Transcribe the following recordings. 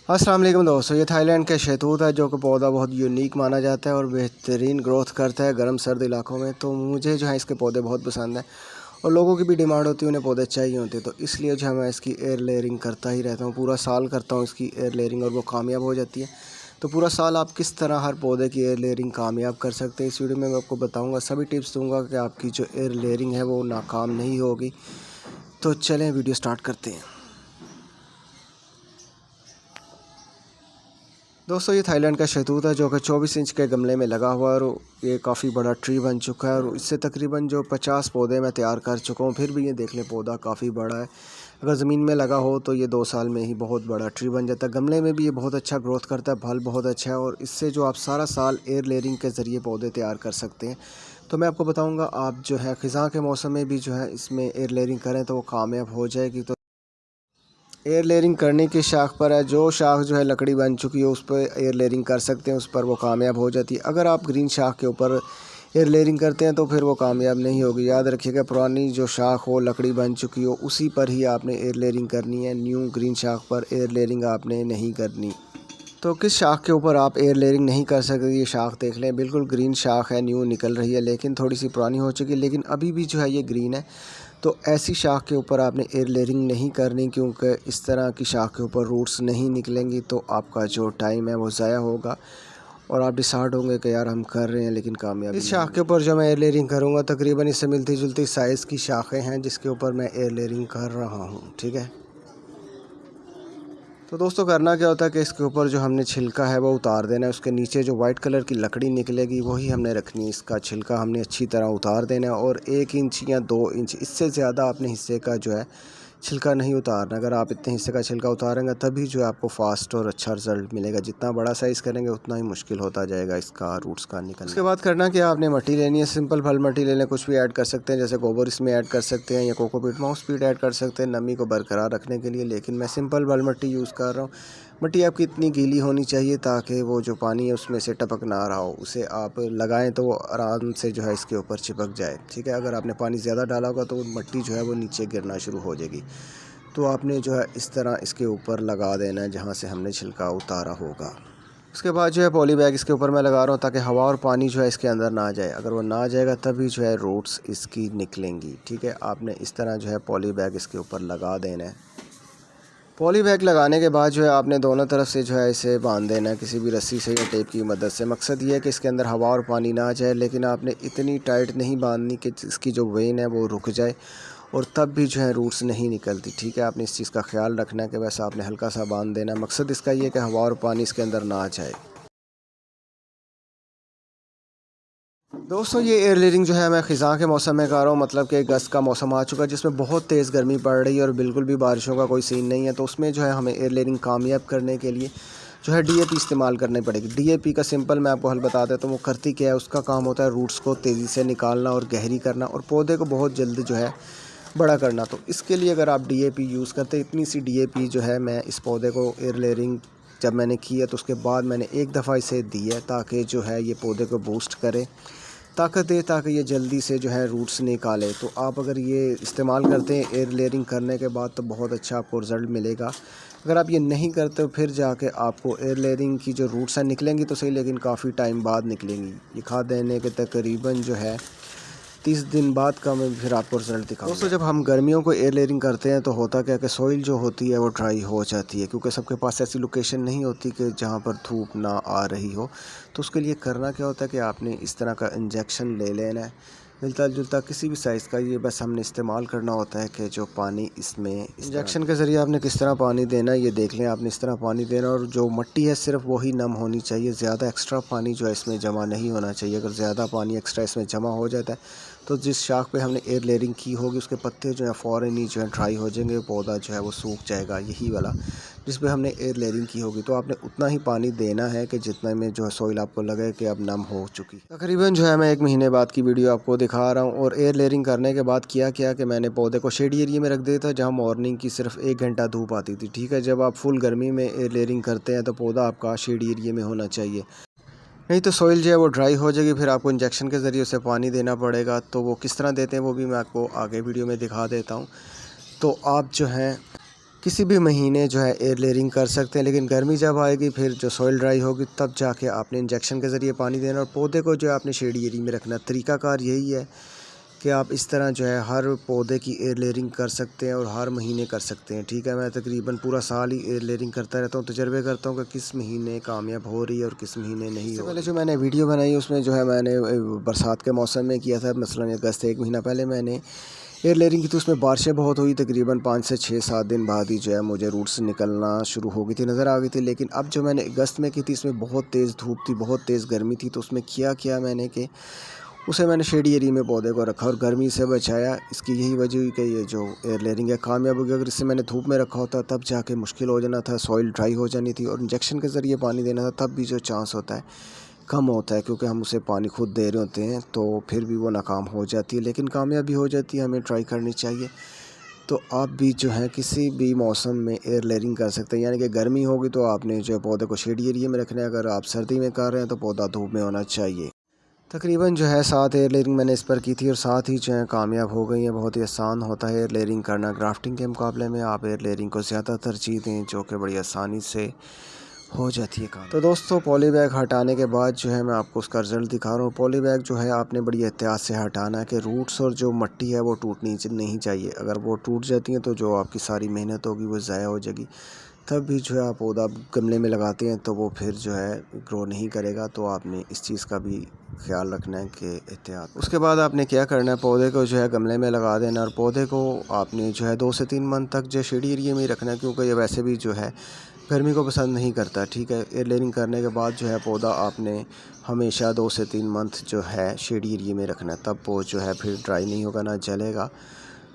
अस्सलाम वालेकुम दोस्तों, ये थाईलैंड का शहतूत है जो कि पौधा बहुत यूनिक माना जाता है और बेहतरीन ग्रोथ करता है गर्म सर्द इलाकों में। तो मुझे जो है इसके पौधे बहुत पसंद हैं और लोगों की भी डिमांड होती है, उन्हें पौधे चाहिए होते हैं। तो इसलिए जो है मैं इसकी एयर लेयरिंग करता ही रहता हूँ, पूरा साल करता हूँ इसकी एयर लेयरिंग और वो कामयाब हो जाती है। तो पूरा साल आप किस तरह हर पौधे की एयर लेयरिंग कामयाब कर सकते हैं, इस वीडियो में मैं आपको बताऊँगा। सभी टिप्स दूँगा कि आपकी जो एयर लेयरिंग है वो नाकाम नहीं होगी। तो चलें वीडियो स्टार्ट करते हैं। दोस्तों, ये थाईलैंड का शहतूत है जो कि 24 इंच के गमले में लगा हुआ है और ये काफ़ी बड़ा ट्री बन चुका है और इससे तकरीबन जो 50 पौधे मैं तैयार कर चुका हूँ। फिर भी ये देख लें, पौधा काफ़ी बड़ा है। अगर ज़मीन में लगा हो तो ये 2 साल में ही बहुत बड़ा ट्री बन जाता है। गमले में भी ये बहुत अच्छा ग्रोथ करता है, फल बहुत अच्छा है और इससे जो आप सारा साल एयर लेयरिंग के ज़रिए पौधे तैयार कर सकते हैं। तो मैं आपको बताऊँगा, आप जो है ख़िज़ा के मौसम में भी जो है इसमें एयर लेयरिंग करें तो वो कामयाब हो जाएगी। तो एयर लेयरिंग करने की शाख पर है, जो शाख जो है लकड़ी बन चुकी है उस पर एयर लेयरिंग कर सकते हैं, उस पर वो कामयाब हो जाती है। अगर आप ग्रीन शाख के ऊपर एयर लेयरिंग करते हैं तो फिर वो कामयाब नहीं होगी। याद रखिएगा, पुरानी जो शाख हो लकड़ी बन चुकी हो उसी पर ही आपने एयर लेयरिंग करनी है, न्यू ग्रीन शाख पर एयर लेयरिंग आपने नहीं करनी। तो किस शाख के ऊपर आप एयर लेयरिंग नहीं कर सकते, ये शाख देख लें, बिल्कुल ग्रीन शाख है, न्यू निकल रही है, लेकिन थोड़ी सी पुरानी हो चुकी है, लेकिन अभी भी जो है ये ग्रीन है। तो ऐसी शाख के ऊपर आपने एयर लेयरिंग नहीं करनी, क्योंकि इस तरह की शाख के ऊपर रूट्स नहीं निकलेंगी तो आपका जो टाइम है वो ज़ाया होगा और आप डिसाइड होंगे कि यार हम कर रहे हैं लेकिन कामयाब। इस शाख के ऊपर जो मैं एयर लेयरिंग करूँगा, तकरीबन इससे मिलती जुलती साइज़ की शाखें हैं जिसके ऊपर मैं एयर लेयरिंग कर रहा हूँ, ठीक है। तो दोस्तों, करना क्या होता है कि इसके ऊपर जो हमने छिलका है वो उतार देना है। उसके नीचे जो वाइट कलर की लकड़ी निकलेगी वही हमने रखनी है। इसका छिलका हमने अच्छी तरह उतार देना है और 1 इंच या 2 इंच, इससे ज़्यादा अपने हिस्से का जो है छिलका नहीं उतारना। अगर आप इतने हिस्से का छिलका उतारेंगे तभी जो है आपको फास्ट और अच्छा रिज़ल्ट मिलेगा। जितना बड़ा साइज़ करेंगे उतना ही मुश्किल होता जाएगा इसका रूट्स का निकलना। उसके बाद करना क्या, आपने मट्टी लेनी है, सिंपल फल मट्टी ले लें, कुछ भी ऐड कर सकते हैं, जैसे गोबर इसमें ऐड कर सकते हैं या कोकोपीट माउस पीट ऐड कर सकते हैं नमी को बरकरार रखने के लिए, लेकिन मैं सिंपल फल मट्टी यूज़ कर रहा हूँ। मट्टी आपकी इतनी गीली होनी चाहिए ताकि वो जो पानी है उसमें से टपक ना रहा हो, उसे आप लगाएं तो वो आराम से जो है इसके ऊपर चिपक जाए, ठीक है। अगर आपने पानी ज़्यादा डाला होगा तो मट्टी जो है वो नीचे गिरना शुरू हो जाएगी। तो आपने जो है इस तरह इसके ऊपर लगा देना है जहाँ से हमने छिलका उतारा होगा। उसके बाद जो है पॉली बैग इसके ऊपर मैं लगा रहा हूँ ताकि हवा और पानी जो है इसके अंदर ना जाए। अगर वो ना जाएगा तभी जो है रूट्स इसकी निकलेंगी, ठीक है। आपने इस तरह जो है पॉली बैग इसके ऊपर लगा देना है। पॉली बैग लगाने के बाद जो है आपने दोनों तरफ से जो है इसे बांध देना है किसी भी रस्सी से या टेप की मदद से। मकसद ये है कि इसके अंदर हवा और पानी ना जाए, लेकिन आपने इतनी टाइट नहीं बांधनी कि इसकी जो वेन है वो रुक जाए और तब भी जो है रूट्स नहीं निकलती, ठीक है। आपने इस चीज़ का ख्याल रखना है कि वैसा आपने हल्का सा बांध देना है। मकसद इसका ये है कि हवा और पानी इसके अंदर ना जाए। दोस्तों, ये एयर लेयरिंग जो है मैं ख़िज़ा के मौसम में कर रहा हूँ, मतलब कि अगस्त का मौसम आ चुका है जिसमें बहुत तेज़ गर्मी पड़ रही है और बिल्कुल भी बारिशों का कोई सीन नहीं है। तो उसमें जो है हमें एयर लेयरिंग कामयाब करने के लिए जो है डीएपी इस्तेमाल करनी पड़ेगी। डीएपी का सिंपल मैं आपको हल बता देता हूँ, वो करती क्या है, उसका काम होता है रूट्स को तेज़ी से निकालना और गहरी करना और पौधे को बहुत जल्द जो है बड़ा करना। तो इसके लिए अगर आप डीएपी यूज़ करते हैं, इतनी सी डीएपी जो है मैं इस पौधे को एयर लेयरिंग जब मैंने की है तो उसके बाद मैंने एक दफ़ा इसे दी है ताकि जो है ये पौधे को बूस्ट करे, ताकत दे, ताकि ये जल्दी से जो है रूट्स निकाले। तो आप अगर ये इस्तेमाल करते हैं एयर लेयरिंग करने के बाद तो बहुत अच्छा आपको रिज़ल्ट मिलेगा। अगर आप ये नहीं करते फिर जाके आपको एयर लेयरिंग की जो रूट्स हैं निकलेंगी तो सही, लेकिन काफ़ी टाइम बाद निकलेंगी। ये खाद देने के तकरीबन जो है 30 दिन बाद का मैं फिर आपको रिज़ल्ट दिखाऊंगा। दोस्तों, जब हम गर्मियों को एयर लेयरिंग करते हैं तो होता क्या है कि सॉइल जो होती है वो ड्राई हो जाती है, क्योंकि सबके पास ऐसी लोकेशन नहीं होती कि जहाँ पर धूप ना आ रही हो। तो उसके लिए करना क्या होता है कि आपने इस तरह का इंजेक्शन ले लेना है, मिलता जुलता किसी भी साइज़ का। ये बस हमने इस्तेमाल करना होता है कि जो पानी इसमें इंजेक्शन के ज़रिए आपने किस तरह पानी देना है ये देख लें। आपने इस तरह पानी देना और जो मिट्टी है सिर्फ वही नम होनी चाहिए, ज़्यादा एक्स्ट्रा पानी जो है इसमें जमा नहीं होना चाहिए। अगर ज़्यादा पानी एक्स्ट्रा इसमें जमा हो जाता है तो जिस शाख पे हमने एयर लेयरिंग की होगी उसके पत्ते जो है फ़ौरन ही जो है ड्राई हो जाएंगे, पौधा जो है वो सूख जाएगा, यही वाला जिस पे हमने एयर लेयरिंग की होगी। तो आपने उतना ही पानी देना है कि जितना में जो है सॉइल आपको लगे कि अब नम हो चुकी। तकरीबन जो है मैं 1 महीने बाद की वीडियो आपको दिखा रहा हूँ। और एयर लेयरिंग करने के बाद किया कि मैंने पौधे को शेड एरिया में रख दिया था जहाँ मॉर्निंग की सिर्फ 1 घंटा धूप आती थी, ठीक है। जब आप फुल गर्मी में एयर लेयरिंग करते हैं तो पौधा आपका शेड एरिया में होना चाहिए, नहीं तो सॉइल जो है वो ड्राई हो जाएगी। फिर आपको इंजेक्शन के ज़रिए उसे पानी देना पड़ेगा। तो वो किस तरह देते हैं वो भी मैं आपको आगे वीडियो में दिखा देता हूँ। तो आप जो हैं किसी भी महीने जो है एयर लेयरिंग कर सकते हैं, लेकिन गर्मी जब आएगी फिर जो सॉइल ड्राई होगी तब जाके आपने इंजेक्शन के ज़रिए पानी देना और पौधे को जो है आपने शेडी एरिया में रखना। तरीक़ाकार यही है कि आप इस तरह जो है हर पौधे की एयर लेयरिंग कर सकते हैं और हर महीने कर सकते हैं। ठीक है, मैं तकरीबन पूरा साल ही एयर लेयरिंग करता रहता हूँ, तजर्बे करता हूँ कि किस महीने कामयाब हो रही है और किस महीने नहीं हो। पहले जो मैंने वीडियो बनाई उसमें जो है मैंने बरसात के मौसम में किया था, मसलन अगस्त 1 महीना पहले मैंने एयर लेयरिंग की थी। उसमें बारिशें बहुत हुई, तकरीबन 5 से 6-7 दिन बाद ही जो है मुझे रूट्स निकलना शुरू हो गई थी, नज़र आ गई थी। लेकिन अब जो मैंने अगस्त में की थी इसमें बहुत तेज़ धूप थी, बहुत तेज़ गर्मी थी, तो उसमें किया मैंने कि उसे मैंने शेडी एरिया में पौधे को रखा और गर्मी से बचाया। इसकी यही वजह हुई कि ये जो एयर लेयरिंग है कामयाब हो गई। अगर इसे मैंने धूप में रखा होता तब जाके मुश्किल हो जाना था, सॉइल ड्राई हो जानी थी और इंजेक्शन के ज़रिए पानी देना था, तब भी जो चांस होता है कम होता है, क्योंकि हम उसे पानी खुद दे रहे होते हैं, तो फिर भी वो नाकाम हो जाती है। लेकिन कामयाब भी हो जाती है, हमें ट्राई करनी चाहिए। तो आप भी जो है किसी भी मौसम में एयर लेयरिंग कर सकते हैं, यानी कि गर्मी होगी तो आपने जो है पौधे को शेडी एरिया में रखना है, अगर आप सर्दी में कर रहे हैं तो पौधा धूप में होना चाहिए। तकरीबन जो है 7 एयर लेयरिंग मैंने इस पर की थी और 7 ही जो है कामयाब हो गई हैं। बहुत ही आसान होता है एयर लेयरिंग करना, ग्राफ्टिंग के मुकाबले में आप एयर लेयरिंग को ज़्यादा तरजीह दें, जो कि बड़ी आसानी से हो जाती है काम। तो दोस्तों पॉली बैग हटाने के बाद जो है मैं आपको उसका रिज़ल्ट दिखा रहा हूँ। पॉली बैग जो है आपने बड़ी एहतियात से हटाना है कि रूट्स और जो मिट्टी है वो टूटनी नहीं चाहिए। अगर वो टूट जाती हैं तो जो आपकी सारी मेहनत होगी वो ज़ाया हो जाएगी। तब भी जो है आप पौधा गमले में लगाते हैं तो वो फिर जो है ग्रो नहीं करेगा। तो आपने इस चीज़ का भी ख्याल रखना है कि एहतियात। उसके बाद आपने क्या करना है, पौधे को जो है गमले में लगा देना और पौधे को आपने जो है 2 से 3 मंथ तक जो शेडी एरिया में ही रखना है, क्योंकि ये वैसे भी जो है गर्मी को पसंद नहीं करता। ठीक है, एयर लेयरिंग करने के बाद जो है पौधा आपने हमेशा 2 से 3 मंथ जो है शेडी एरिया में रखना है, तब वो जो है फिर ड्राई नहीं होगा, ना जलेगा।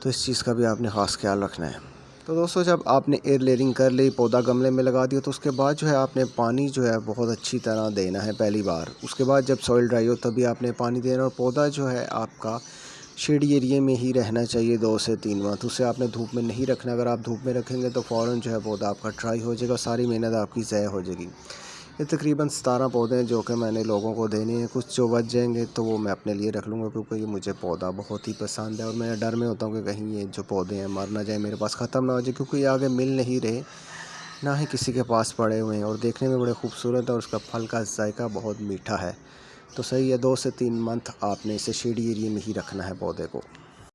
तो इस चीज़ का भी आपने ख़ास ख्याल रखना है। तो दोस्तों जब आपने एयर लेयरिंग कर ली, पौधा गमले में लगा दिया, तो उसके बाद जो है आपने पानी जो है बहुत अच्छी तरह देना है पहली बार। उसके बाद जब सॉइल ड्राई हो तभी आपने पानी देना और पौधा जो है आपका शेडी एरिया में ही रहना चाहिए 2 से 3 मंथ। उसे आपने धूप में नहीं रखना। अगर आप धूप में रखेंगे तो फ़ौरन जो है पौधा आपका ड्राई हो जाएगा, सारी मेहनत आपकी ज़ाया हो जाएगी। ये तकरीबन 17 पौधे हैं जो कि मैंने लोगों को देने हैं। कुछ जो बच जाएंगे तो वो मैं अपने लिए रख लूँगा, क्योंकि ये मुझे पौधा बहुत ही पसंद है और मैं डर में होता हूँ कि कहीं ये जो पौधे हैं मर ना जाए, मेरे पास ख़त्म ना हो जाए, क्योंकि ये आगे मिल नहीं रहे, ना ही किसी के पास पड़े हुए हैं और देखने में बड़े खूबसूरत है और उसका फल का जायका बहुत मीठा है। तो सही है, 2 से 3 मंथ आपने इसे शेडी एरिया में ही रखना है पौधे को।